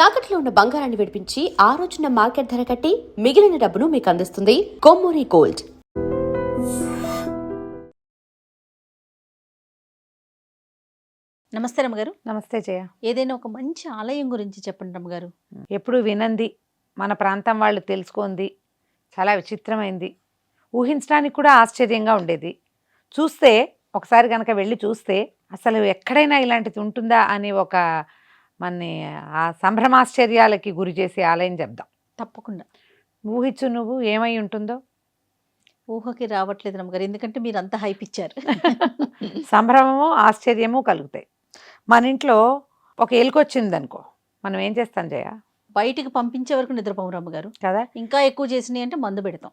తాకట్లో ఉన్న బంగారాన్ని విడిపించి ఆ రోజున మార్కెట్ ధర కట్టి మిగిలిన డబ్బును మీకు అందిస్తుంది కొమ్మూరి గోల్డ్. నమస్తే రమ్మగారు. నమస్తే జయ. ఏదైనా ఒక మంచి ఆలయం గురించి చెప్పండి రమ్మగారు. ఎప్పుడు వినంది, మన ప్రాంతం వాళ్ళు తెలుసుకుంది, చాలా విచిత్రమైంది, ఊహించడానికి కూడా ఆశ్చర్యంగా ఉండేది. చూస్తే ఒకసారి కనుక వెళ్ళి చూస్తే అసలు ఎక్కడైనా ఇలాంటిది ఉంటుందా అని ఒక మన ఆ సంభ్రమాశ్చర్యాలకి గురి చేసే ఆలయం చెప్దాం. తప్పకుండా. ఊహించు నువ్వు ఏమై ఉంటుందో. ఊహకి రావట్లేదు రమ్మగారు, ఎందుకంటే మీరు అంత హైప్ ఇచ్చారు. సంభ్రమము ఆశ్చర్యము కలుగుతాయి. మన ఇంట్లో ఒక ఎలుకొచ్చింది అనుకో, మనం ఏం చేస్తాం జయ? బయటికి పంపించే వరకు నిద్రపోము రమ్మగారు కదా. ఇంకా ఎక్కువ చేసినాయి అంటే మందు పెడతాం,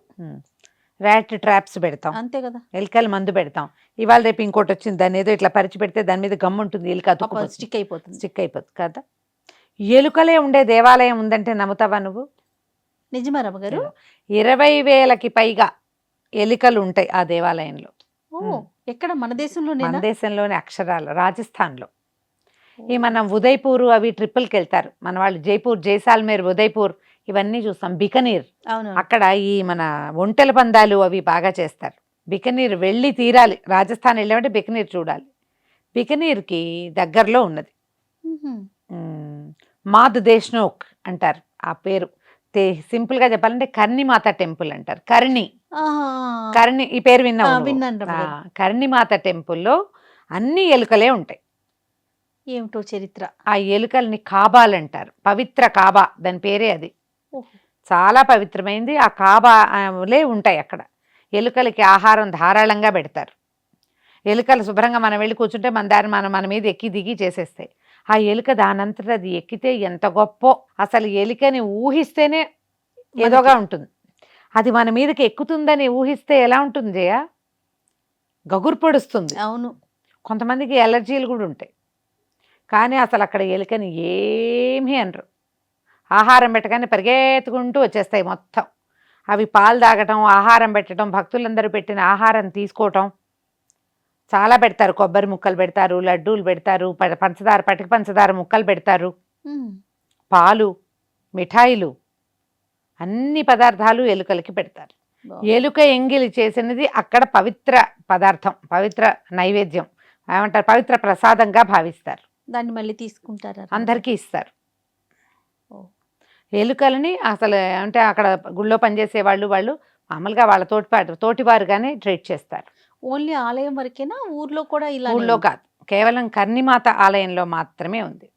ర్యాట్ ట్రాప్స్ పెడతాం, అంతే కదా. ఎలుకలు మందు పెడతాం. ఇవాళ రేపు ఇంకోటి వచ్చింది, దాన్ని ఏదో ఇట్లా పరిచి పెడితే దాని మీద గమ్ము ఉంటుంది, ఎలుక స్టిక్ అయిపోతుంది. స్టిక్ అయిపోతుంది కదా. ఎలుకలే ఉండే దేవాలయం ఉందంటే నమ్ముతావా నువ్వు? నిజమా రమ్మగారు? 20,000కి పైగా ఎలుకలు ఉంటాయి ఆ దేవాలయంలో. ఎక్కడ? మన దేశంలోనే? మన దేశంలోనే, అక్షరాలు రాజస్థాన్లో. ఈ మనం ఉదయ్పూర్ అవి ట్రిప్పుల్కి వెళ్తారు మన వాళ్ళు, జైపూర్, జైసాల్మేర్, ఉదయ్పూర్ ఇవన్నీ చూస్తాం. బికనీర్, అక్కడ ఈ మన ఒంటెల పందాలు అవి బాగా చేస్తారు. బికనీర్ వెళ్ళి తీరాలి. రాజస్థాన్ వెళ్ళామంటే బికనీర్ చూడాలి. బికనీర్కి దగ్గరలో ఉన్నది మాద్ దేశ్నోక్ అంటారు ఆ పేరు. సింపుల్ గా చెప్పాలంటే కర్ణిమాత టెంపుల్ అంటారు. కర్ణి ఈ పేరు విన్నాను. కర్ణిమాత టెంపుల్లో అన్ని ఎలుకలే ఉంటాయి. ఏమిటో చరిత్ర. ఆ ఎలుకల్ని కాబాలు అంటారు. పవిత్ర కాబా, దాని పేరే అది. చాలా పవిత్రమైంది. ఆ కాబాలే ఉంటాయి అక్కడ. ఎలుకలకి ఆహారం ధారాళంగా పెడతారు. ఎలుకలు శుభ్రంగా మనం వెళ్ళి కూర్చుంటే మన దారి మన మీద ఎక్కి దిగి చేసేస్తాయి. ఆ ఎలుక దానంతట అది ఎక్కితే ఎంత గొప్పో. అసలు ఎలుకని ఊహిస్తేనే ఏదోగా ఉంటుంది. అది మన మీదకి ఎక్కుతుందని ఊహిస్తే ఎలా ఉంటుంది జయ? గగురు పొడుస్తుంది. అవును. కొంతమందికి ఎలర్జీలు కూడా ఉంటాయి. కానీ అసలు అక్కడ ఎలుకని ఏమీ అనరు. ఆహారం పెట్టగానే పరిగెత్తుకుంటూ వచ్చేస్తాయి మొత్తం. అవి పాలు తాగటం, ఆహారం పెట్టడం, భక్తులందరూ పెట్టిన ఆహారం తీసుకోవటం చాలా పెడతారు. కొబ్బరి ముక్కలు పెడతారు, లడ్డూలు పెడతారు, పంచదార, పటిక పంచదార ముక్కలు పెడతారు, పాలు, మిఠాయిలు, అన్ని పదార్థాలు ఎలుకలకి పెడతారు. ఎలుక ఎంగిలి చేసినది అక్కడ పవిత్ర పదార్థం, పవిత్ర నైవేద్యం, ఏమంటారు, పవిత్ర ప్రసాదంగా భావిస్తారు. దాన్ని మళ్ళీ తీసుకుంటారు, అందరికీ ఇస్తారు. ఎలుకలని అసలు అంటే అక్కడ గుళ్ళో పనిచేసే వాళ్ళు మామూలుగా వాళ్ళ తోటివారుగానే ట్రీట్ చేస్తారు. ఓన్లీ ఆలయం వరకేనా? ఊర్లో కూడా ఇలా? ఊళ్ళో కాదు, కేవలం కర్ణిమాత ఆలయంలో మాత్రమే ఉంది.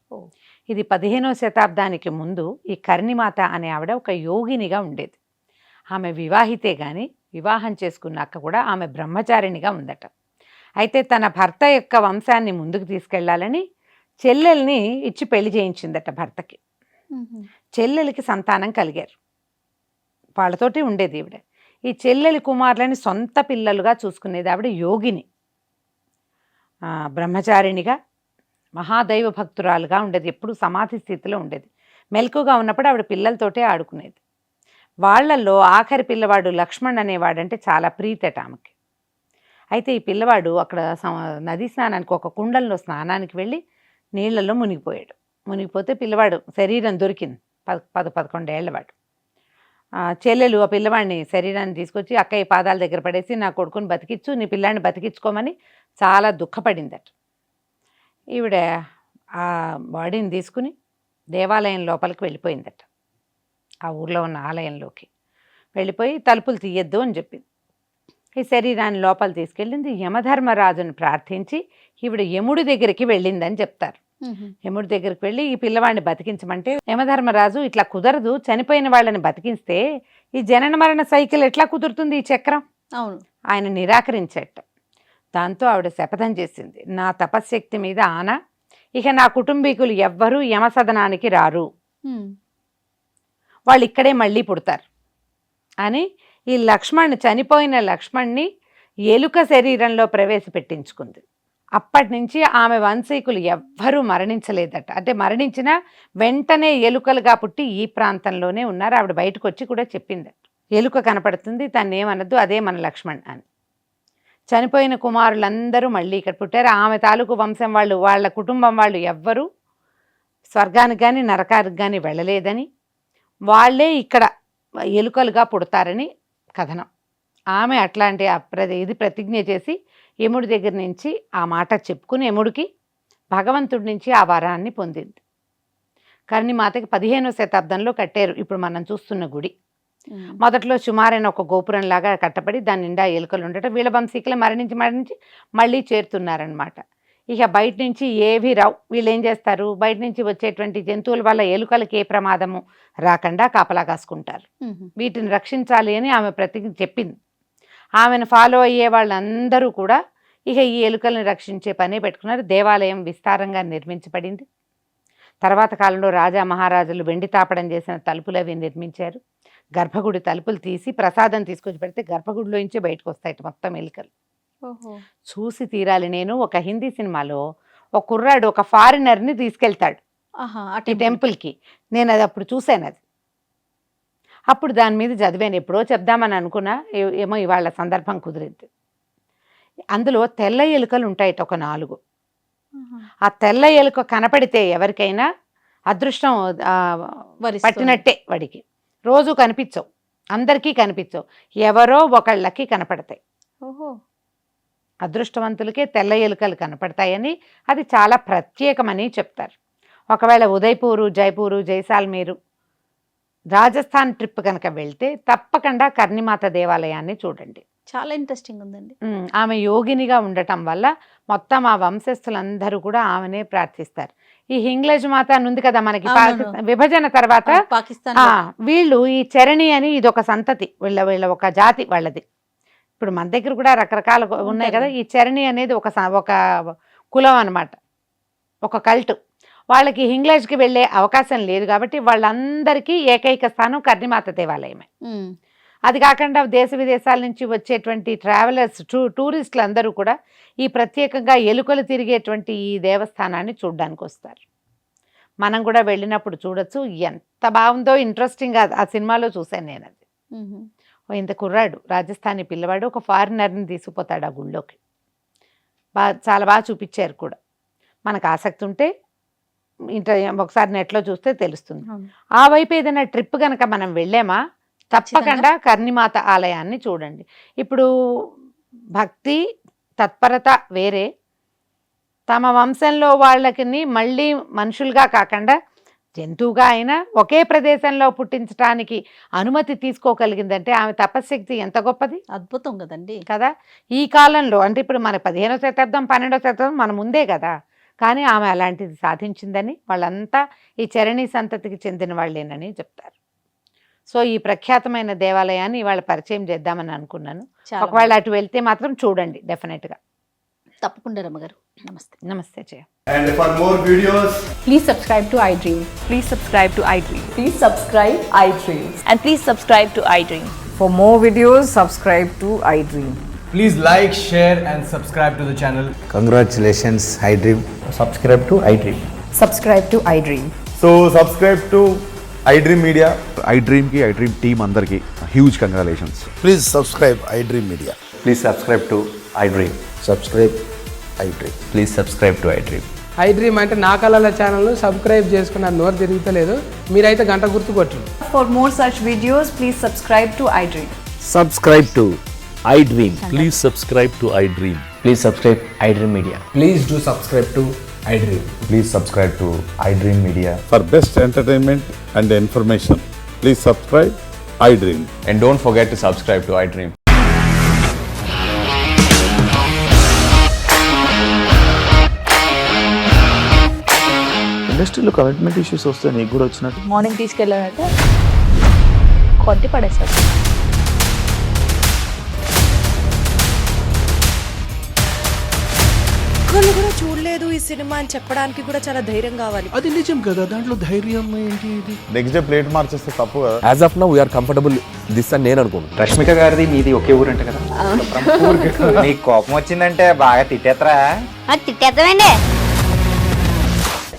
ఇది 15వ శతాబ్దానికి ముందు ఈ కర్ణిమాత అనే ఆవిడ ఒక యోగినిగా ఉండేది. ఆమె వివాహితే కానీ వివాహం చేసుకున్నాక కూడా ఆమె బ్రహ్మచారిణిగా ఉందట. అయితే తన భర్త యొక్క వంశాన్ని ముందుకు తీసుకెళ్లాలని చెల్లెల్ని ఇచ్చి పెళ్లి చేయించిందట భర్తకి. చెల్లెలికి సంతానం కలిగారు. వాళ్ళతోటి ఉండేది ఈవిడ. ఈ చెల్లెలి కుమారులని సొంత పిల్లలుగా చూసుకునేది ఆవిడ. యోగిని, బ్రహ్మచారిణిగా, మహాదైవ భక్తురాలుగా ఉండేది. ఎప్పుడు సమాధి స్థితిలో ఉండేది. మెలకుగా ఉన్నప్పుడు ఆవిడ పిల్లలతోటే ఆడుకునేది. వాళ్లల్లో ఆఖరి పిల్లవాడు లక్ష్మణ్ అనేవాడంటే చాలా ప్రీతట ఆమెకి. అయితే ఈ పిల్లవాడు అక్కడ నదీ స్నానానికి ఒక కుండంలో స్నానానికి వెళ్ళి నీళ్లలో మునిగిపోయాడు. మునిగిపోతే పిల్లవాడు శరీరం దొరికింది. 11 ఏళ్లవాడు. చెల్లెలు ఆ పిల్లవాడిని శరీరాన్ని తీసుకొచ్చి అక్కయ్య పాదాల దగ్గర పడేసి నా కొడుకుని బతికించు, నీ పిల్లాడిని బతికించుకోమని చాలా దుఃఖపడిందట. ఈవిడ ఆ బాడీని తీసుకుని దేవాలయం లోపలికి వెళ్ళిపోయిందట. ఆ ఊర్లో ఉన్న ఆలయంలోకి వెళ్ళిపోయి తలుపులు తీయద్దు అని చెప్పింది. ఈ శరీరాన్ని లోపల తీసుకెళ్ళింది. యమధర్మరాజుని ప్రార్థించి ఈవిడ యముడి దగ్గరికి వెళ్ళిందని చెప్తారు. యముడి దగ్గరికి వెళ్ళి ఈ పిల్లవాడిని బతికించమంటే యమధర్మరాజు ఇట్లా కుదరదు, చనిపోయిన వాళ్ళని బతికిస్తే ఈ జనన మరణ సైకిల్ ఎట్లా కుదురుతుంది, ఈ చక్రం. అవును. ఆయన నిరాకరించేట. దాంతో ఆవిడ శపథం చేసింది, నా తపశ్శక్తి మీద ఆన, ఇక నా కుటుంబీకులు ఎవ్వరూ యమసదనానికి రారు, వాళ్ళు ఇక్కడే మళ్ళీ పుడతారు అని ఈ చనిపోయిన లక్ష్మణ్ని ఎలుక శరీరంలో ప్రవేశపెట్టించుకుంది. అప్పటి నుంచి ఆమె వంశీకులు ఎవ్వరూ మరణించలేదట. అంటే మరణించినా వెంటనే ఎలుకలుగా పుట్టి ఈ ప్రాంతంలోనే ఉన్నారు. ఆవిడ బయటకు వచ్చి కూడా చెప్పిందట, ఎలుక కనపడుతుంది, తను ఏమనద్దు, అదే మన లక్ష్మణ్ అని. చనిపోయిన కుమారులందరూ మళ్ళీ ఇక్కడ పుట్టారు. ఆమె తాలూకు వంశం వాళ్ళు, వాళ్ళ కుటుంబం వాళ్ళు ఎవ్వరూ స్వర్గానికి కానీ నరకానికి కానీ వెళ్ళలేదని, వాళ్ళే ఇక్కడ ఎలుకలుగా పుడతారని కథనం. ఆమె అట్లాంటి ఇది ప్రతిజ్ఞ చేసి యముడి దగ్గర నుంచి ఆ మాట చెప్పుకుని యముడికి భగవంతుడి నుంచి ఆ వరాన్ని పొందింది. కర్ణిమాతకి 15వ శతాబ్దంలో కట్టారు ఇప్పుడు మనం చూస్తున్న గుడి. మొదట్లో సుమారైన ఒక గోపురంలాగా కట్టబడి దాని నిండా ఎలుకలు ఉండటం, వీళ్ళ వంశీకులు మరణించి మళ్ళీ చేరుతున్నారనమాట. ఇక బయట నుంచి ఏవి రావు. వీళ్ళు ఏం చేస్తారు, బయట నుంచి వచ్చేటువంటి జంతువుల వల్ల ఎలుకలకి ఏ ప్రమాదము రాకుండా కాపలా కాసుకుంటారు. వీటిని రక్షించాలి అని ఆమె ప్రతిజ్ఞ చెప్పింది. ఆమెను ఫాలో అయ్యే వాళ్ళందరూ కూడా ఇక ఈ ఎలుకల్ని రక్షించే పనే పెట్టుకున్నారు. దేవాలయం విస్తారంగా నిర్మించబడింది. తర్వాత కాలంలో రాజా మహారాజులు వెండి తాపడం చేసిన తలుపులు అవి నిర్మించారు. గర్భగుడి తలుపులు తీసి ప్రసాదం తీసుకొచ్చి పెడితే గర్భగుడిలోంచి బయటకు వస్తాయి మొత్తం ఎలుకలు. చూసి తీరాలి. నేను ఒక హిందీ సినిమాలో ఒక కుర్రాడు ఒక ఫారినర్ని తీసుకెళ్తాడు ఈ టెంపుల్కి. నేను అది అప్పుడు చూశాను. అది అప్పుడు దాని మీద చదివాను. ఎప్పుడో చెప్దామని అనుకున్నా, ఏమో ఇవాళ సందర్భం కుదిరింది. అందులో తెల్ల ఎలుకలు ఉంటాయి ఒక 4. ఆ తెల్ల ఎలుక కనపడితే ఎవరికైనా అదృష్టం పట్టినట్టే. వాడికి రోజు కనిపించవు, అందరికీ కనిపించవు, ఎవరో ఒకళ్ళకి కనపడతాయి. అదృష్టవంతులకే తెల్ల ఎలుకలు కనపడతాయని, అది చాలా ప్రత్యేకమని చెప్తారు. ఒకవేళ ఉదయపూరు, జైపూరు, జైసాల్మీరు, రాజస్థాన్ ట్రిప్ కనుక వెళ్తే తప్పకుండా కర్ణిమాత దేవాలయాన్ని చూడండి. చాలా ఇంట్రెస్టింగ్ ఉందండి. ఆమె యోగినిగా ఉండటం వల్ల మొత్తం ఆ వంశస్థులందరూ కూడా ఆమెనే ప్రార్థిస్తారు. ఈ హింగ్లేజ్ మాత అని ఉంది కదా మనకి, విభజన తర్వాత పాకిస్తాన్ వీళ్ళు ఈ చరణి అని ఇది ఒక సంతతి, వీళ్ళ ఒక జాతి వాళ్ళది. ఇప్పుడు మన దగ్గర కూడా రకరకాల ఉన్నాయి కదా. ఈ చరణి అనేది ఒక కులం అన్నమాట, ఒక కల్ట్. వాళ్ళకి ఇంగ్లాండ్కి వెళ్ళే అవకాశం లేదు కాబట్టి వాళ్ళందరికీ ఏకైక స్థానం కర్ణిమాత దేవాలయమే. అది కాకుండా దేశ విదేశాల నుంచి వచ్చేటువంటి ట్రావెలర్స్, టూరిస్టులు అందరూ కూడా ఈ ప్రత్యేకంగా ఎలుకలు తిరిగేటువంటి ఈ దేవస్థానాన్ని చూడడానికి వస్తారు. మనం కూడా వెళ్ళినప్పుడు చూడొచ్చు. ఎంత బాగుందో, ఇంట్రెస్టింగ్గా ఆ సినిమాలో చూశాను నేను. అది ఇంత కుర్రాడు రాజస్థానీ పిల్లవాడు ఒక ఫారినర్ని తీసుకుపోతాడు ఆ గుళ్ళోకి. చాలా బాగా చూపించారు కూడా. మనకు ఆసక్తి ఉంటే ఒకసారి నెట్లో చూస్తే తెలుస్తుంది. ఆ వైపు ఏదైనా ట్రిప్ కనుక మనం వెళ్ళామా తప్పకుండా కర్ణిమాత ఆలయాన్ని చూడండి. ఇప్పుడు భక్తి తత్పరత వేరే, తమ వంశంలో వాళ్ళకి మళ్ళీ మనుషులుగా కాకుండా జంతువుగా అయినా ఒకే ప్రదేశంలో పుట్టించడానికి అనుమతి తీసుకోగలిగిందంటే ఆమె తపశ్శక్తి ఎంత గొప్పది, అద్భుతం కదండి కదా. ఈ కాలంలో అంటే ఇప్పుడు మన 15వ శతాబ్దం 12వ శతాబ్దం మన ముందే కదా, కానీ ఆమె అలాంటిది సాధించిందని వాళ్ళంతా ఈ చరణి సంతతికి చెందిన వాళ్ళేనని చెప్తారు. సో ఈ ప్రఖ్యాతమైన దేవాలయాన్ని ఇవాళ పరిచయం చేద్దామని అనుకున్నాను. ఒకవేళ అటు వెళ్తే మాత్రం చూడండి డెఫినెట్గా. తప్పకుండా రమ్మగారు. నమస్తే. నమస్తే జయ. And for more videos, Please subscribe to iDream. Please subscribe to iDream. Please subscribe iDream. And please subscribe to iDream. For more videos, subscribe to iDream. please like, share and subscribe to the channel. Congratulations, iDream. subscribe to iDream. Subscribe to iDream. So subscribe to iDream Media. iDream ki iDream team andarki huge congratulations. Please subscribe iDream Media. Please subscribe to iDream. Subscribe iDream. Please subscribe to iDream. iDream అంటే నా కళల channel subscribe చేసుకున్న నోరు తిరుగుతలేదు, మీరైతే గంట గుర్తు కొట్టండి. For more such videos, please subscribe to iDream. Subscribe to iDream. Please subscribe to iDream. Please subscribe iDream Media. Please do subscribe to iDream. Please subscribe to iDream Media. For best entertainment and information, please subscribe iDream. And don't forget to subscribe to iDream. ఇండస్ట్రీలో commitment issues వస్తే నీకు కూడా వచ్చినట్టు morning తీసుకెళ్ళాలంటే కొట్టి పడేసాడు. ఒక్కళ్ళు కూడా చూడలేదు ఈ సినిమా అని చెప్పడానికి కూడా చాలా ధైర్యం కావాలి. అది నిజం కదా, దాంట్లో ధైర్యం ఏంటి? ఇది నెక్స్ట్ డే ప్లేట్ మార్చేస్తే తప్పు కదా. As of now we're comfortable this అని నేను అనుకుంటున్నాను. రష్మిక గారిది మీది ఒకే ఊరు అంట కదా. నీకు కోపం వచ్చిందంటే బాగా తిట్టేత్తరా? తిట్టేద్దామండి.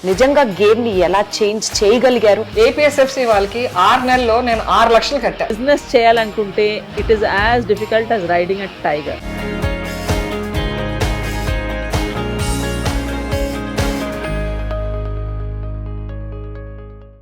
నిజంగా గేమ్ ని ఎలా చేంజ్ చేయగలిగారు? APSFC వాళ్ళకి 6 నెలల్లో నేను 6 లక్షలు కట్టా. బిజినెస్ చేయాలనుకుంటే it is as difficult as riding a tiger.